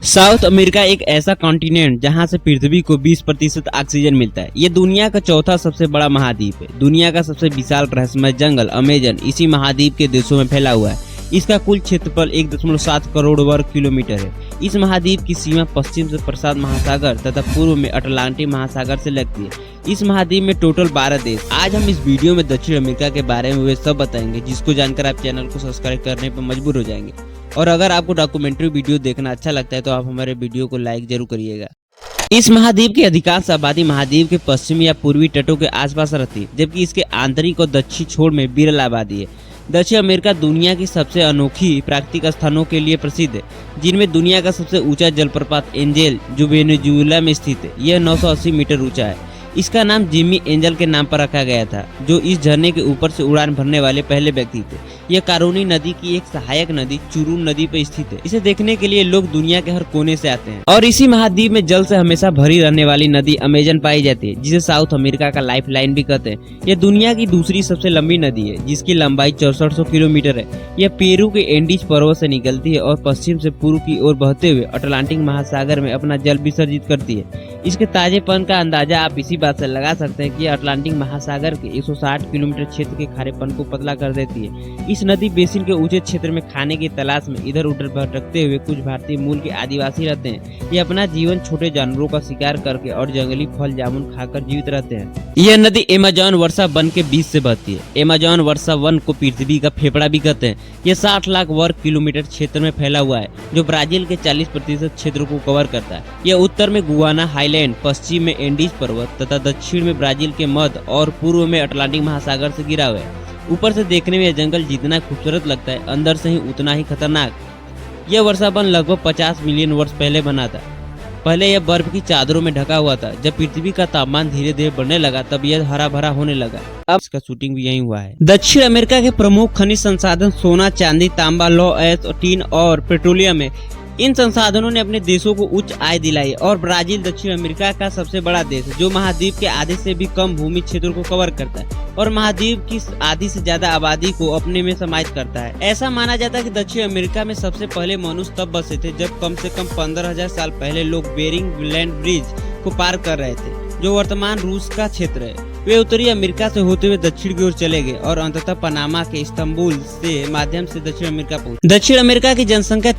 South America एक ऐसा continent जहां से पृथ्वी को 20% ऑक्सीजन मिलता है। ये दुनिया का चौथा सबसे बड़ा महाद्वीप है। दुनिया का सबसे विशाल रहस्यमय जंगल अमेजन इसी महाद्वीप के देशों में फैला हुआ है। इसका कुल क्षेत्रफल 1.7 करोड़ वर्ग किलोमीटर है। इस महाद्वीप की सीमा पश्चिम से प्रशांत महासागर तथा पूर्व में अटलांटिक महासागर से लगती है। इस महाद्वीप में टोटल 12 देश। आज हम इस वीडियो में दक्षिण अमेरिका के बारे में वे सब बताएंगे, जिसको जानकर आप चैनल को सब्सक्राइब करने पर मजबूर हो जाएंगे। और अगर आपको डॉक्यूमेंट्री वीडियो देखना अच्छा लगता है तो आप हमारे वीडियो को लाइक जरूर करिएगा। इस महाद्वीप की अधिकांश आबादी महाद्वीप के पश्चिमी या पूर्वी तटों के आसपास रहती है, जबकि इसके आंतरिक और दक्षिण छोर में विरल आबादी है। दक्षिण अमेरिका दुनिया की सबसे अनोखी प्राकृतिक स्थानों के लिए प्रसिद्ध है, जिनमें दुनिया का सबसे ऊंचा जलप्रपात एंजेल जो वेनेजुएला में स्थित है। यह 980 मीटर ऊंचा है। इसका नाम जिमी एंजल के नाम पर रखा गया था, जो इस झरने के ऊपर से उड़ान भरने वाले पहले व्यक्ति थे। यह कारोनी नदी की एक सहायक नदी चुरून नदी पर स्थित है। इसे देखने के लिए लोग दुनिया के हर कोने से आते हैं। और इसी महाद्वीप में जल से हमेशा भरी रहने वाली नदी अमेजन पाई जाती है, जिसे साउथ अमेरिका का लाइफ लाइन भी कहते हैं। यह दुनिया की दूसरी सबसे लंबी नदी है, जिसकी लंबाई 6400 किलोमीटर है। यह पेरू के एंडीज पर्वत से निकलती है और पश्चिम से पूर्व की ओर बहते हुए अटलांटिक महासागर में अपना जल विसर्जित करती है। इसके ताजेपन का अंदाजा आप इसी बात से लगा सकते हैं कि अटलांटिक महासागर के 160 किलोमीटर क्षेत्र के खारेपन को पतला कर देती है। इस नदी बेसिन के ऊंचे क्षेत्र में खाने की तलाश में इधर उधर भटकते हुए कुछ भारतीय मूल के आदिवासी रहते हैं। ये अपना जीवन छोटे जानवरों का शिकार करके और जंगली फल जामुन खाकर जीवित रहते हैं। यह नदी अमेज़न वर्षा वन के बीच से बहती है। अमेज़न वर्षा वन को पृथ्वी का फेफड़ा भी कहते हैं। यह 60 लाख वर्ग किलोमीटर क्षेत्र में फैला हुआ है, जो ब्राजील के 40% क्षेत्र को कवर करता है। यह उत्तर में गुआना हाईलैंड, पश्चिम में एंडीज पर्वत तथा दक्षिण में ब्राजील के मध्य और पूर्व में अटलांटिक महासागर से घिरा हुआ है। ऊपर से देखने में यह जंगल जितना खूबसूरत लगता है, अंदर से ही उतना ही खतरनाक। यह वर्षा वन लगभग 50 मिलियन वर्ष पहले बना था। पहले यह बर्फ की चादरों में ढका हुआ था। जब पृथ्वी का तापमान धीरे धीरे बढ़ने लगा, तब यह हरा भरा होने लगा। अब इसका शूटिंग भी यहीं हुआ है। दक्षिण अमेरिका के प्रमुख खनिज संसाधन सोना, चांदी, तांबा, लौह अयस्क, टीन और पेट्रोलियम है। इन संसाधनों ने अपने देशों को उच्च आय दिलाई और ब्राजील दक्षिण अमेरिका का सबसे बड़ा देश है, जो महाद्वीप के आधे से भी कम भूमि क्षेत्र को कवर करता है और महाद्वीप की आधी से ज्यादा आबादी को अपने में समाहित करता है। ऐसा माना जाता है कि दक्षिण अमेरिका में सबसे पहले मनुष्य तब बसे थे जब कम से कम 15,000 साल पहले लोग बेरिंग लैंड ब्रिज को पार कर रहे थे, जो वर्तमान रूस का क्षेत्र है। वे उत्तरी अमेरिका से होते हुए दक्षिण की ओर चले गए और अंततः पनामा के इस्तांबुल से माध्यम से दक्षिण अमेरिका पहुंचे। दक्षिण अमेरिका की जनसंख्या